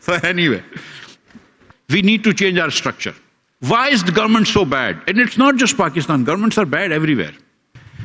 So anyway, we need to change our structure. Why is the government so bad? And it's not just Pakistan. Governments are bad everywhere.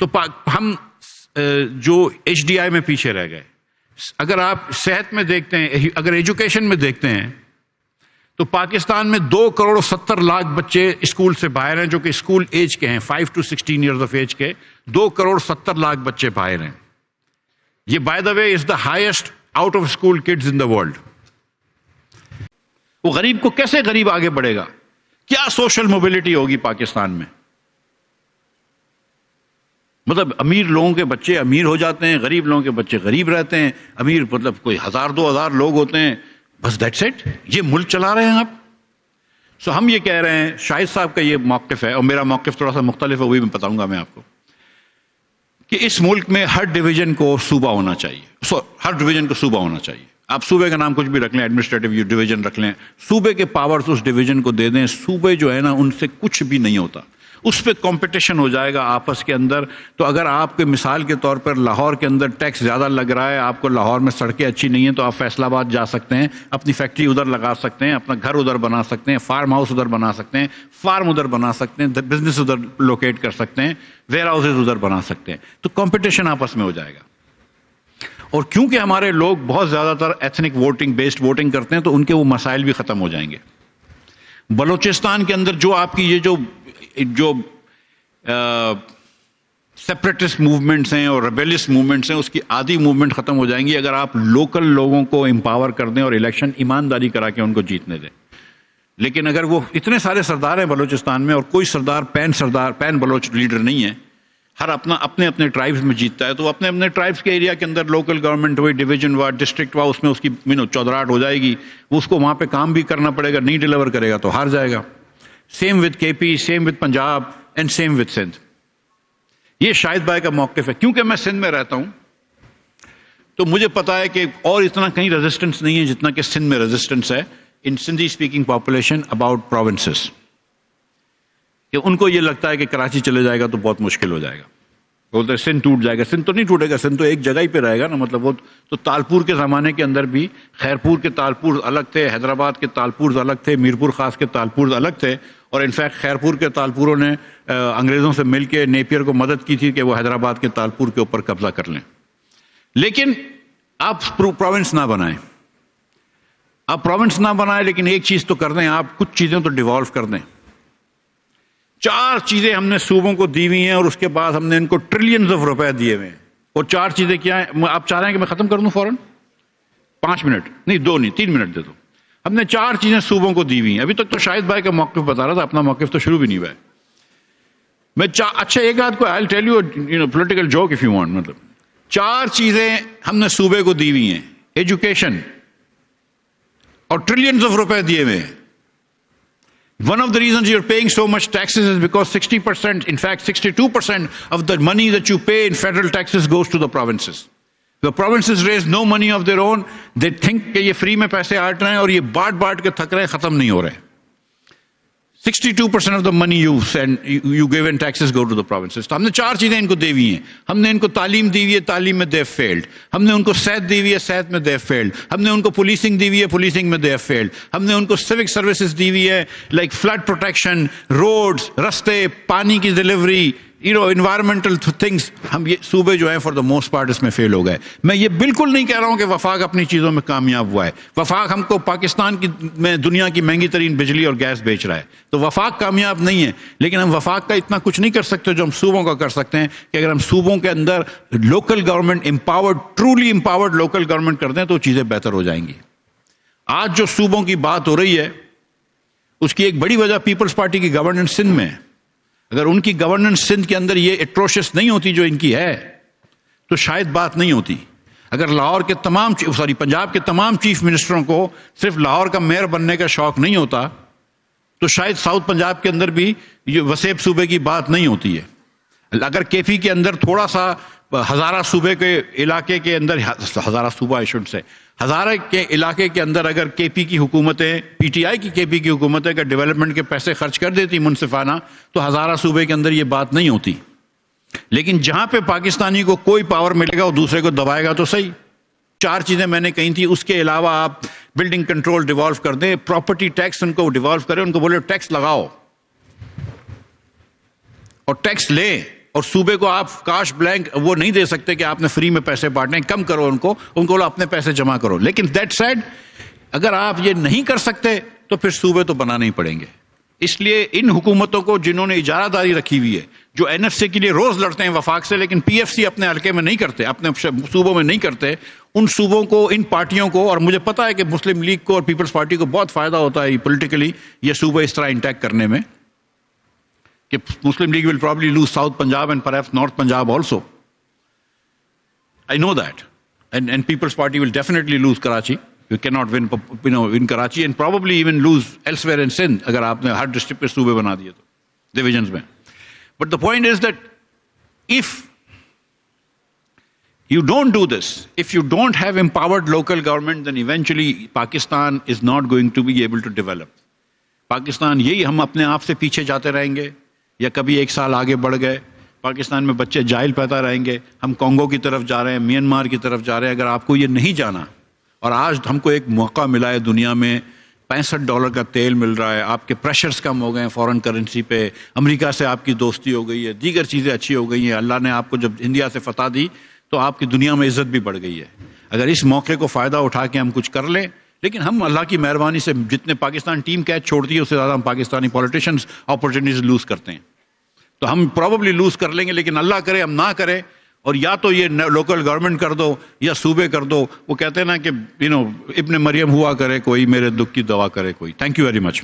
تو ہم جو H D I میں پیچھے رہ گئے. اگر آپ صحت میں دیکھتے ہیں, اگر ایجوکیشن میں دیکھتے ہیں, تو پاکستان میں 2.70 کروڑ بچے اسکول سے باہر ہیں, جو کہ اسکول ایج کے ہیں, 5 to 16 ایئرز آف ایج کے 2.70 کروڑ بچے باہر ہیں. یہ by the way is the highest out of school kids in the world. وہ غریب کو کیسے غریب آگے بڑھے گا؟ کیا سوشل موبلٹی ہوگی پاکستان میں؟ مطلب امیر لوگوں کے بچے امیر ہو جاتے ہیں, غریب لوگوں کے بچے غریب رہتے ہیں. امیر مطلب کوئی 1000-2000 لوگ ہوتے ہیں, بس دیٹس اٹ. یہ ملک چلا رہے ہیں آپ. سو ہم یہ کہہ رہے ہیں, شاہد صاحب کا یہ موقف ہے اور میرا موقف تھوڑا سا مختلف ہے, وہی میں بتاؤں گا میں آپ کو, کہ اس ملک میں ہر ڈویژن کو صوبہ ہونا چاہیے. ہر ڈویژن کو صوبہ ہونا چاہیے. آپ صوبے کا نام کچھ بھی رکھ لیں, ایڈمنسٹریٹو ڈویژن رکھ لیں, صوبے کے پاورز اس ڈویژن کو دے دیں. صوبے جو ہے نا, ان سے کچھ بھی نہیں ہوتا. اس پہ کمپٹیشن ہو جائے گا آپس کے اندر. تو اگر آپ کے مثال کے طور پر لاہور کے اندر ٹیکس زیادہ لگ رہا ہے, آپ کو لاہور میں سڑکیں اچھی نہیں ہیں, تو آپ فیصل آباد جا سکتے ہیں, اپنی فیکٹری ادھر لگا سکتے ہیں, اپنا گھر ادھر بنا سکتے ہیں, فارم ہاؤس ادھر بنا سکتے ہیں, فارم ادھر بنا سکتے ہیں, بزنس ادھر لوکیٹ کر سکتے ہیں, ویئر ہاؤسز ادھر بنا سکتے ہیں. تو کمپٹیشن آپس میں ہو جائے گا. اور کیونکہ ہمارے لوگ بہت زیادہ تر ایتھنک ووٹنگ بیسڈ ووٹنگ کرتے ہیں, تو ان کے وہ مسائل بھی ختم ہو جائیں گے. بلوچستان کے اندر جو آپ کی یہ جو سیپریٹسٹ موومنٹس ہیں اور ریبیلیس موومنٹس ہیں, اس کی آدھی موومنٹ ختم ہو جائیں گی اگر آپ لوکل لوگوں کو امپاور کر دیں اور الیکشن ایمانداری کرا کے ان کو جیتنے دیں. لیکن اگر وہ اتنے سارے سردار ہیں بلوچستان میں, اور کوئی سردار پین بلوچ لیڈر نہیں ہے, ہر اپنے اپنے ٹرائبز میں جیتتا ہے, تو اپنے اپنے ٹرائبز کے ایریا کے اندر لوکل گورنمنٹ ہوئی, ڈویژن ہوا, ڈسٹرکٹ ہوا, اس میں اس کی چودراہٹ ہو جائے گی. اس کو وہاں پہ کام بھی کرنا پڑے گا, نہیں ڈیلیور کرے گا تو ہار جائے گا. Same with K P, same with Punjab and same with Sindh. یہ شاہد بھائی کا موقف ہے. کیونکہ میں سندھ میں رہتا ہوں تو مجھے پتا ہے کہ اور اتنا کہیں ریزسٹنس نہیں ہے جتنا کہ سندھ میں ریزسٹنس ہے in Sindhi speaking population about provinces. کہ ان کو یہ لگتا ہے کہ کراچی چلے جائے گا تو بہت مشکل ہو جائے گا. بولتے ہیں سندھ ٹوٹ جائے گا. سندھ تو نہیں ٹوٹے گا, سندھ تو ایک جگہ ہی پہ رہے گا نا. مطلب وہ تو تالپور کے زمانے کے اندر بھی خیرپور کے تالپور الگ تھے, حیدرآباد کے تالپور الگ تھے, میرپور خاص کے تالپور الگ تھے. اور انفیکٹ خیرپور کے تالپوروں نے انگریزوں سے مل کے نیپیر کو مدد کی تھی کہ وہ حیدرآباد کے تالپور کے اوپر قبضہ کر لیں. لیکن آپ پروونس نہ بنائیں, آپ پروونس نہ بنائیں, لیکن ایک چیز تو کر دیں, آپ کچھ چیزیں تو ڈیوالو کر دیں. 4 چیزیں ہم نے صوبوں کو دی ہوئی ہیں, اور اس کے بعد ہم نے ان کو ٹریلینز آف روپے دیے ہوئے ہیں. اور 4 چیزیں کیا ہیں؟ آپ چاہ رہے ہیں کہ میں ختم کر دوں فوراً؟ 5 منٹ نہیں, 2 نہیں, 3 منٹ دے دو. ہم نے 4 چیزیں صوبوں کو دی ہوئی ہیں. ابھی تک تو شاہد بھائی کا موقف بتا رہا تھا, اپنا موقف تو شروع بھی نہیں ہوا ہے. میں اچھا ایک آدھ کو I'll tell you political joke if you want. مطلب 4 چیزیں ہم نے صوبے کو دی ہوئی ہیں, ایجوکیشن, اور ٹریلینز آف روپے دیے ہوئے ہیں. One of the reasons you're paying so much taxes is because 60%, in fact 62% of the money that you pay in federal taxes goes to the provinces. The provinces raise no money of their own. They think کہ یہ free میں پیسے آٹ رہے ہیں, اور یہ بانٹ کے تھک رہے ہیں, ختم نہیں ہو رہے. 62% of the money you give in taxes go to the provinces. تو ہم نے 4 چیزیں ان کو دی ہوئی ہیں. ہم نے ان کو تعلیم دی ہوئی ہے, تعلیم میں they have failed. ہم نے ان کو صحت دی ہوئی ہے, صحت میں they have failed. ہم نے ان کو پولیسنگ دی ہوئی ہے, پولیسنگ میں they have failed. ہم نے ان کو سیوک سروسز دی ہوئی ہے, لائک فلڈ پروٹیکشن, روڈز, رستے, پانی کی ڈلیوری, انوائرمنٹل تھنگس. ہم یہ صوبے جو ہیں فار دا موسٹ پارٹ اس میں فیل ہو گئے. میں یہ بالکل نہیں کہہ رہا ہوں کہ وفاق اپنی چیزوں میں کامیاب ہوا ہے. وفاق ہم کو پاکستان میں دنیا کی مہنگی ترین بجلی اور گیس بیچ رہا ہے, تو وفاق کامیاب نہیں ہے. لیکن ہم وفاق کا اتنا کچھ نہیں کر سکتے جو ہم صوبوں کا کر سکتے ہیں, کہ اگر ہم صوبوں کے اندر local government empowered, truly empowered local government کر دیں تو چیزیں بہتر ہو جائیں گی. آج جو صوبوں کی بات ہو رہی ہے اس کی ایک بڑی وجہ پیپلز پارٹی کی گورننس سندھ میں ہے. اگر ان کی گورننس سندھ کے اندر یہ ایٹروشس نہیں ہوتی جو ان کی ہے, تو شاید بات نہیں ہوتی. اگر لاہور کے پنجاب کے تمام چیف منسٹروں کو صرف لاہور کا میئر بننے کا شوق نہیں ہوتا, تو شاید ساؤتھ پنجاب کے اندر بھی یہ وسیب صوبے کی بات نہیں ہوتی ہے. اگر کے پی کے اندر تھوڑا سا ہزارہ صوبے کے علاقے کے اندر, ہزارہ صوبہ آئی شوڈ سے, ہزارہ کے علاقے کے اندر اگر کے پی کی حکومتیں, پی ٹی آئی کی کے پی کی حکومتیں اگر ڈیولپمنٹ کے پیسے خرچ کر دیتی منصفانہ, تو ہزارہ صوبے کے اندر یہ بات نہیں ہوتی. لیکن جہاں پہ پاکستانی کو کوئی پاور ملے گا وہ دوسرے کو دبائے گا تو صحیح. 4 چیزیں میں نے کہی تھی. اس کے علاوہ آپ بلڈنگ کنٹرول ڈیوالو کر دیں, پراپرٹی ٹیکس ان کو ڈیوالو کریں, ان کو بولے ٹیکس لگاؤ اور ٹیکس لیں. اور صوبے کو آپ کاش بلینک وہ نہیں دے سکتے کہ آپ نے فری میں پیسے بانٹنے، کم کرو ان کو اپنے پیسے جمع کرو. لیکن دیٹ سیڈ اگر آپ یہ نہیں کر سکتے تو پھر صوبے تو بنانے ہی پڑیں گے. اس لیے ان حکومتوں کو جنہوں نے اجارہ داری رکھی ہوئی ہے، جو این ایف سی کے لیے روز لڑتے ہیں وفاق سے لیکن پی ایف سی اپنے حلقے میں نہیں کرتے، اپنے صوبوں میں نہیں کرتے، ان صوبوں کو، ان پارٹیوں کو، اور مجھے پتا ہے کہ مسلم لیگ کو اور پیپلز پارٹی کو بہت فائدہ ہوتا ہے پولیٹیکلی یہ صوبے اس طرح انٹیکٹ کرنے میں، کہ Muslim League will probably lose south Punjab and perhaps north Punjab also. I know that. And People's Party will definitely lose Karachi. You cannot win, in Karachi and probably even lose elsewhere in Sindh اگر آپ نے ہر district پہ صوبے بنا دیے تو divisions میں. But the point is that if you don't do this, if you don't have empowered local government, then eventually Pakistan is not going to be able to develop. Pakistan یہی ہم اپنے آپ سے پیچھے جاتے رہیں گے یا کبھی ایک سال آگے بڑھ گئے، پاکستان میں بچے جاہل پیدا رہیں گے، ہم کانگو کی طرف جا رہے ہیں، میانمار کی طرف جا رہے ہیں. اگر آپ کو یہ نہیں جانا، اور آج ہم کو ایک موقع ملا ہے دنیا میں، $65 کا تیل مل رہا ہے، آپ کے پریشرز کم ہو گئے ہیں فورن کرنسی پہ، امریکہ سے آپ کی دوستی ہو گئی ہے، دیگر چیزیں اچھی ہو گئی ہیں، اللہ نے آپ کو جب انڈیا سے فتح دی تو آپ کی دنیا میں عزت بھی بڑھ گئی ہے. اگر اس موقع کو فائدہ اٹھا کے ہم کچھ کر لیں، لیکن ہم اللہ کی مہربانی سے جتنے پاکستان ٹیم کیچ چھوڑتی ہے اس سے زیادہ ہم پاکستانی پولیٹیشنز اپرچونیٹیز لوز کرتے ہیں. تو ہم پروبیبلی لوز کر لیں گے، لیکن اللہ کرے ہم نہ کریں. اور یا تو یہ لوکل گورنمنٹ کر دو یا صوبے کر دو. وہ کہتے ہیں نا کہ ابن مریم ہوا کرے کوئی، میرے دکھ کی دوا کرے کوئی. Thank you very much.